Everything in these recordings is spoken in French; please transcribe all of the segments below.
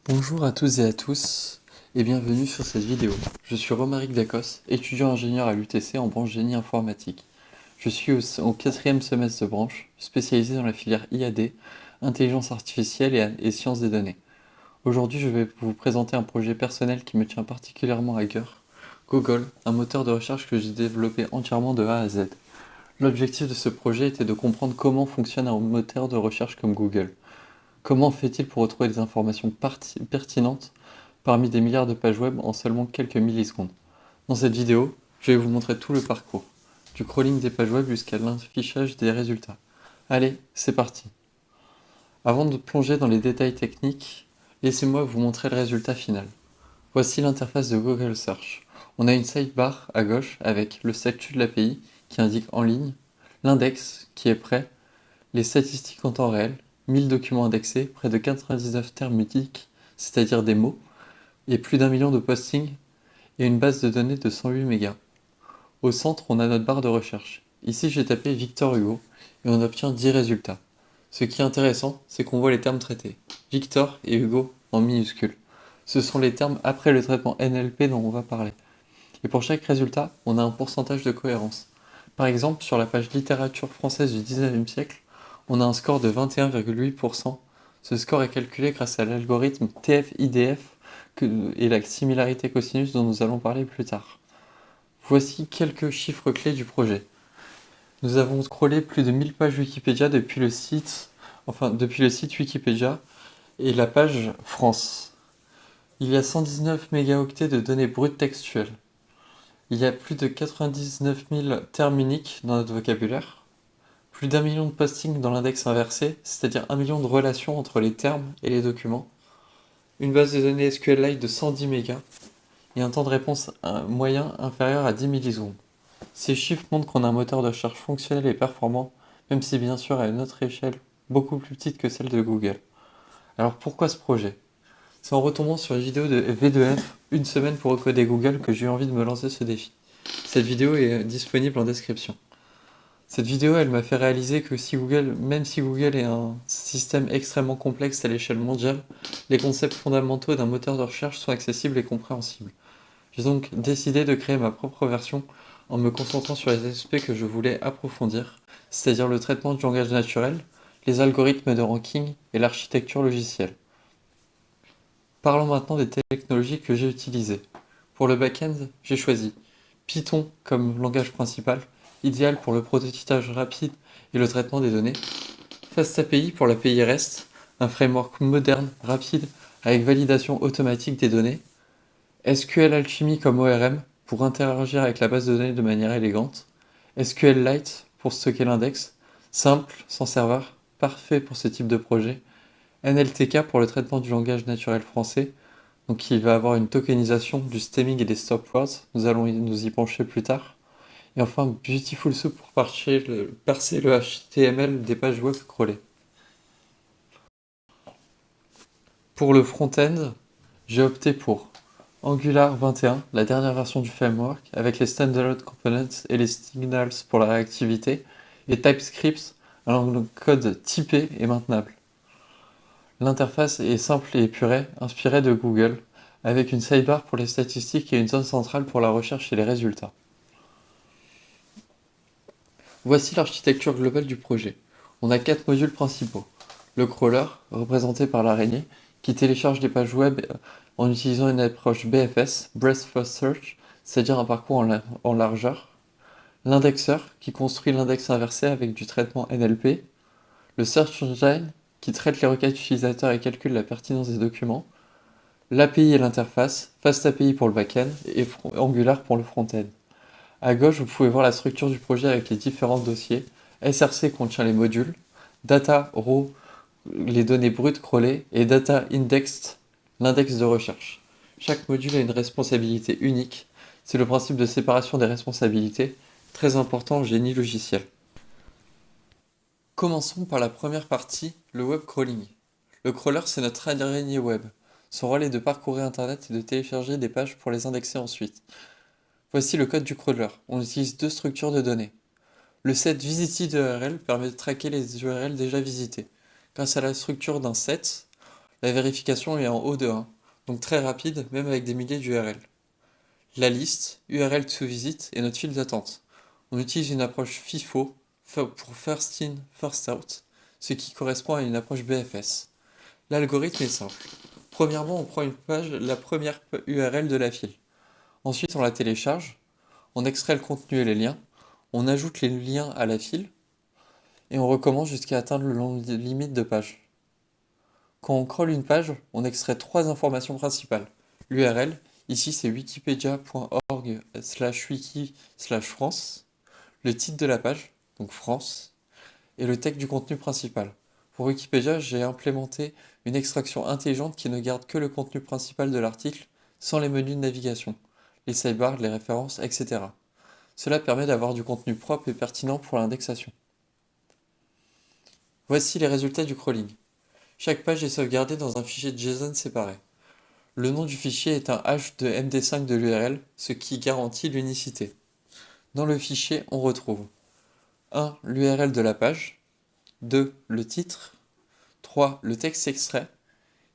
Bonjour à tous et à tous et bienvenue sur cette vidéo. Je suis Romaric Dacos, étudiant ingénieur à l'UTC en branche génie informatique. Je suis au 4e semestre de branche, spécialisé dans la filière IAD, intelligence artificielle et sciences des données. Aujourd'hui, je vais vous présenter un projet personnel qui me tient particulièrement à cœur, Gogol, un moteur de recherche que j'ai développé entièrement de A à Z. L'objectif de ce projet était de comprendre comment fonctionne un moteur de recherche comme Google. Comment fait-il pour retrouver des informations pertinentes parmi des milliards de pages web en seulement quelques millisecondes? Dans cette vidéo, je vais vous montrer tout le parcours, du crawling des pages web jusqu'à l'affichage des résultats. Allez, c'est parti. Avant de plonger dans les détails techniques, laissez-moi vous montrer le résultat final. Voici l'interface de Google Search. On a une sidebar à gauche avec le statut de l'API qui indique en ligne, l'index qui est prêt, les statistiques en temps réel, 1000 documents indexés, près de 99 termes uniques, c'est-à-dire des mots, et plus d'1 million de postings, et une base de données de 108 mégas. Au centre, on a notre barre de recherche. Ici, j'ai tapé Victor Hugo, et on obtient 10 résultats. Ce qui est intéressant, c'est qu'on voit les termes traités. Victor et Hugo en minuscules. Ce sont les termes après le traitement NLP dont on va parler. Et pour chaque résultat, on a un pourcentage de cohérence. Par exemple, sur la page littérature française du 19e siècle, on a un score de 21,8%. Ce score est calculé grâce à l'algorithme TF-IDF et la similarité cosinus dont nous allons parler plus tard. Voici quelques chiffres clés du projet. Nous avons scrollé plus de 1000 pages Wikipédia depuis le site Wikipédia et la page France. Il y a 119 mégaoctets de données brutes textuelles. Il y a plus de 99 000 termes uniques dans notre vocabulaire, plus d'1 million de postings dans l'index inversé, c'est-à-dire 1 million de relations entre les termes et les documents, une base de données SQLite de 110 mégas et un temps de réponse moyen inférieur à 10 millisecondes. Ces chiffres montrent qu'on a un moteur de recherche fonctionnel et performant, même si bien sûr à une autre échelle, beaucoup plus petite que celle de Google. Alors pourquoi ce projet? C'est en retombant sur une vidéo de V2F, une semaine pour recoder Google, que j'ai eu envie de me lancer ce défi. Cette vidéo est disponible en description. Cette vidéo, elle m'a fait réaliser que même si Google est un système extrêmement complexe à l'échelle mondiale, les concepts fondamentaux d'un moteur de recherche sont accessibles et compréhensibles. J'ai donc décidé de créer ma propre version en me concentrant sur les aspects que je voulais approfondir, c'est-à-dire le traitement du langage naturel, les algorithmes de ranking et l'architecture logicielle. Parlons maintenant des technologies que j'ai utilisées. Pour le back-end, j'ai choisi Python comme langage principal, idéal pour le prototypage rapide et le traitement des données. FastAPI pour l'API REST, un framework moderne, rapide, avec validation automatique des données. SQL Alchemy comme ORM pour interagir avec la base de données de manière élégante. SQLite pour stocker l'index, simple, sans serveur, parfait pour ce type de projet. NLTK pour le traitement du langage naturel français, donc il va avoir une tokenisation du stemming et des stopwords, nous allons nous y pencher plus tard. Et enfin Beautiful Soup pour percer le HTML des pages web crawlées. Pour le front-end, j'ai opté pour Angular 21, la dernière version du framework, avec les standalone components et les signals pour la réactivité, et TypeScript, un code typé et maintenable. L'interface est simple et épurée, inspirée de Google, avec une sidebar pour les statistiques et une zone centrale pour la recherche et les résultats. Voici l'architecture globale du projet. On a 4 modules principaux. Le crawler, représenté par l'araignée, qui télécharge des pages web en utilisant une approche BFS, Breadth First Search, c'est-à-dire un parcours en largeur. L'indexeur, qui construit l'index inversé avec du traitement NLP. Le Search Engine, qui traite les requêtes utilisateurs et calcule la pertinence des documents. L'API et l'interface, FastAPI pour le back-end et Angular pour le front-end. À gauche, vous pouvez voir la structure du projet avec les différents dossiers. SRC contient les modules, Data Raw, les données brutes crawlées, et Data Indexed, l'index de recherche. Chaque module a une responsabilité unique. C'est le principe de séparation des responsabilités, très important en génie logiciel. Commençons par la première partie, le web crawling. Le crawler, c'est notre araignée web. Son rôle est de parcourir Internet et de télécharger des pages pour les indexer ensuite. Voici le code du crawler. On utilise deux structures de données. Le set visited URL permet de traquer les URL déjà visitées. Grâce à la structure d'un set, La vérification est en haut de 1, donc très rapide, même avec des milliers d'URL. La liste, URL to visit, est notre file d'attente. On utilise une approche FIFO pour First In, First Out, ce qui correspond à une approche BFS. L'algorithme est simple. Premièrement, on prend une page, la première URL de la file. Ensuite, on la télécharge, on extrait le contenu et les liens, on ajoute les liens à la file, et on recommence jusqu'à atteindre le nombre limite de pages. Quand on crawl une page, on extrait trois informations principales. L'URL, ici c'est wikipedia.org/wiki/France, le titre de la page, donc France, et le texte du contenu principal. Pour Wikipédia, j'ai implémenté une extraction intelligente qui ne garde que le contenu principal de l'article, sans les menus de navigation, les sidebars, les références, etc. Cela permet d'avoir du contenu propre et pertinent pour l'indexation. Voici les résultats du crawling. Chaque page est sauvegardée dans un fichier JSON séparé. Le nom du fichier est un hash de MD5 de l'URL, ce qui garantit l'unicité. Dans le fichier, on retrouve 1. L'URL de la page, 2. Le titre, 3. Le texte extrait,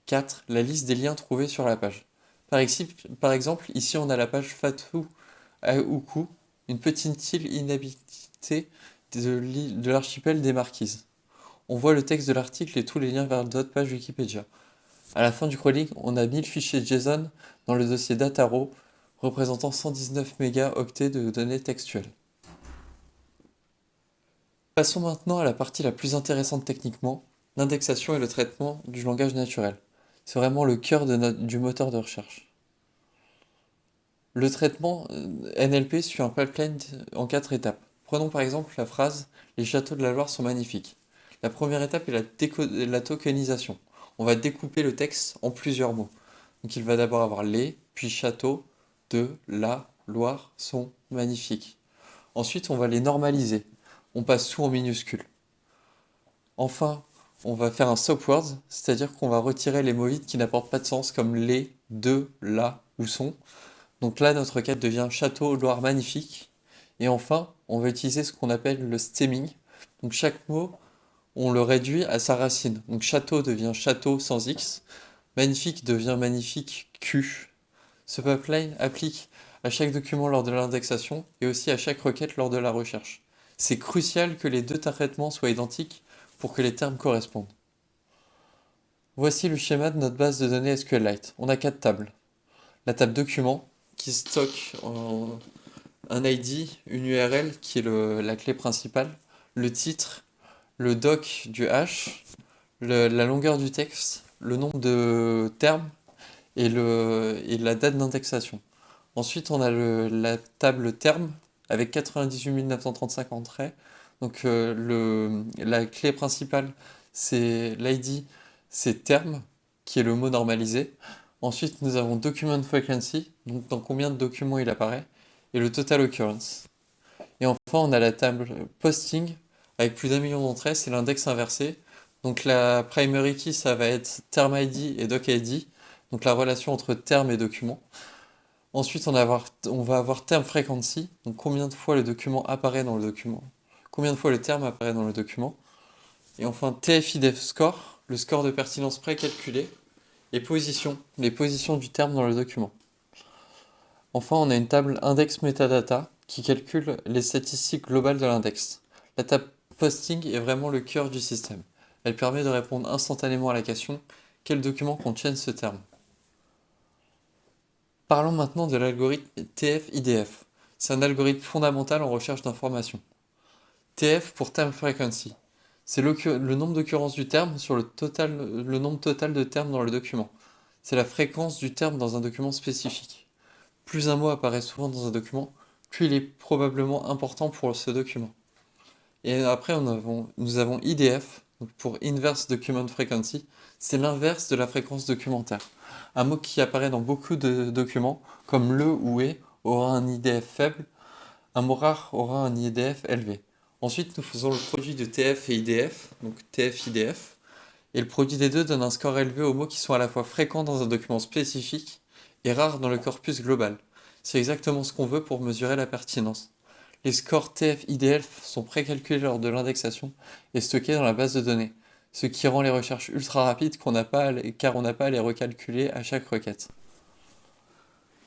4. La liste des liens trouvés sur la page. Par exemple, ici on a la page Fatou Aoukou, une petite île inhabitée de l'archipel des Marquises. On voit le texte de l'article et tous les liens vers d'autres pages Wikipédia. À la fin du crawling, on a mis le fichier JSON dans le dossier Dataro, représentant 119 mégaoctets de données textuelles. Passons maintenant à la partie la plus intéressante techniquement, l'indexation et le traitement du langage naturel. C'est vraiment le cœur du moteur de recherche. Le traitement NLP suit un pipeline en 4 étapes. Prenons par exemple la phrase « Les châteaux de la Loire sont magnifiques ». La première étape est la tokenisation. On va découper le texte en plusieurs mots. Donc il va d'abord avoir les, puis château, de, la, Loire sont magnifiques. Ensuite, on va les normaliser. On passe tout en minuscules. Enfin, on va faire un stop words, c'est-à-dire qu'on va retirer les mots vides qui n'apportent pas de sens, comme les, de, la ou sont. Donc là, notre requête devient château, Loire magnifique. Et enfin, on va utiliser ce qu'on appelle le stemming. Donc chaque mot, on le réduit à sa racine. Donc château devient château sans X, magnifique devient magnifique Q. Ce pipeline applique à chaque document lors de l'indexation et aussi à chaque requête lors de la recherche. C'est crucial que les deux traitements soient identiques pour que les termes correspondent. Voici le schéma de notre base de données SQLite. On a 4 tables. La table document qui stocke un ID, une URL qui est la clé principale, le titre, le doc du hash, la longueur du texte, le nombre de termes et la date d'indexation. Ensuite, on a la table terme avec 98 935 entrées. Donc la clé principale, c'est l'ID, c'est terme, qui est le mot normalisé. Ensuite, nous avons document frequency, donc dans combien de documents il apparaît, et le total occurrence. Et enfin, on a la table posting avec plus d'1 million d'entrées, c'est l'index inversé. Donc la primary key, ça va être term ID et doc ID, donc la relation entre terme et document. Ensuite, on va avoir term frequency, donc combien de fois le document apparaît dans le document, combien de fois le terme apparaît dans le document. Et enfin, TF-IDF score, le score de pertinence précalculé, et position, les positions du terme dans le document. Enfin, on a une table index metadata qui calcule les statistiques globales de l'index. La table posting est vraiment le cœur du système. Elle permet de répondre instantanément à la question quel document contienne ce terme. Parlons maintenant de l'algorithme TF-IDF. C'est un algorithme fondamental en recherche d'informations. TF pour Term Frequency. C'est le nombre d'occurrences du terme sur le nombre total de termes dans le document. C'est la fréquence du terme dans un document spécifique. Plus un mot apparaît souvent dans un document, plus il est probablement important pour ce document. Et après, nous avons IDF, donc pour Inverse Document Frequency, c'est l'inverse de la fréquence documentaire. Un mot qui apparaît dans beaucoup de documents, comme le ou est, aura un IDF faible, un mot rare aura un IDF élevé. Ensuite, nous faisons le produit de TF et IDF, donc TF-IDF, et le produit des deux donne un score élevé aux mots qui sont à la fois fréquents dans un document spécifique et rares dans le corpus global. C'est exactement ce qu'on veut pour mesurer la pertinence. Les scores TF-IDF sont précalculés lors de l'indexation et stockés dans la base de données. ce qui rend les recherches ultra rapides car on n'a pas à les recalculer à chaque requête.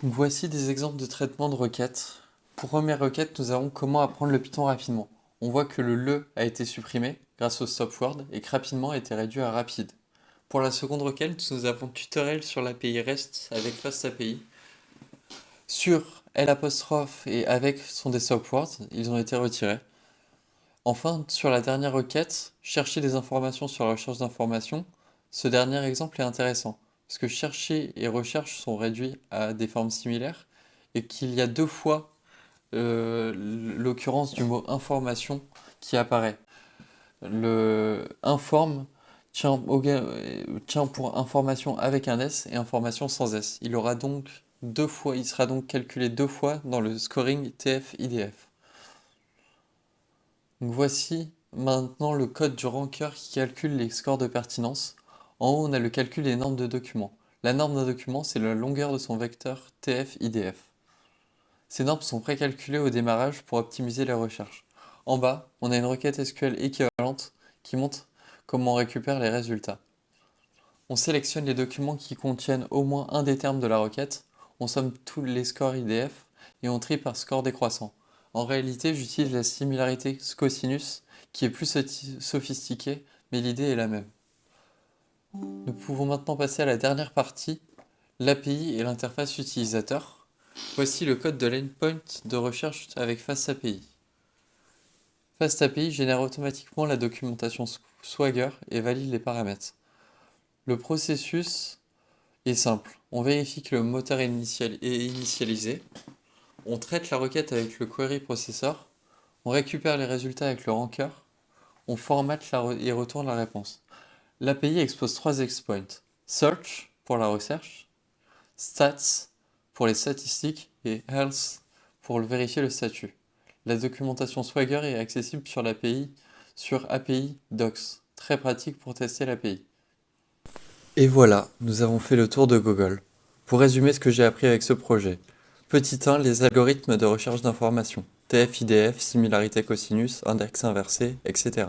Donc voici des exemples de traitement de requêtes. Pour première requête, nous avons comment apprendre le Python rapidement. On voit que le a été supprimé grâce au stop word et que rapidement a été réduit à rapide. Pour la seconde requête, nous avons tutoriel sur l'API REST avec FastAPI. Sur L' et avec sont des stop words, ils ont été retirés. Enfin, sur la dernière requête, chercher des informations sur la recherche d'informations, ce dernier exemple est intéressant, parce que chercher et recherche sont réduits à des formes similaires, et qu'il y a deux fois l'occurrence du mot information qui apparaît. Le informe tient pour information avec un S et information sans S. Il sera donc calculé deux fois dans le scoring TF-IDF. Donc voici maintenant le code du ranker qui calcule les scores de pertinence. En haut, on a le calcul des normes de documents. La norme d'un document, c'est la longueur de son vecteur TF-IDF. Ces normes sont précalculées au démarrage pour optimiser les recherches. En bas, on a une requête SQL équivalente qui montre comment on récupère les résultats. On sélectionne les documents qui contiennent au moins un des termes de la requête, on somme tous les scores IDF et on trie par score décroissant. En réalité, j'utilise la similarité cosinus qui est plus sophistiquée, mais l'idée est la même. Nous pouvons maintenant passer à la dernière partie, l'API et l'interface utilisateur. Voici le code de l'endpoint de recherche avec FastAPI. FastAPI génère automatiquement la documentation Swagger et valide les paramètres. Le processus est simple. On vérifie que le moteur est initialisé. On traite la requête avec le query processor. On récupère les résultats avec le ranker. On formate et retourne la réponse. L'API expose trois endpoints. Search pour la recherche, Stats pour les statistiques et Health pour vérifier le statut. La documentation Swagger est accessible sur l'API sur API Docs. Très pratique pour tester l'API. Et voilà, nous avons fait le tour de Google. Pour résumer ce que j'ai appris avec ce projet. Petit 1, les algorithmes de recherche d'informations. TF-IDF, similarité cosinus, index inversé, etc.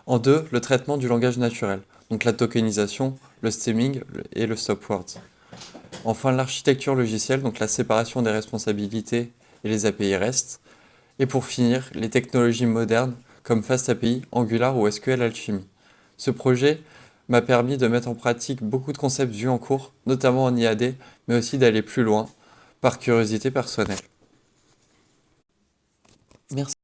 En 2, le traitement du langage naturel, donc la tokenisation, le stemming et le stop words. Enfin, l'architecture logicielle, donc la séparation des responsabilités et les API REST. Et pour finir, les technologies modernes comme FastAPI, Angular ou SQL Alchemy. Ce projet m'a permis de mettre en pratique beaucoup de concepts vus en cours, notamment en IAD, mais aussi d'aller plus loin, par curiosité personnelle. Merci.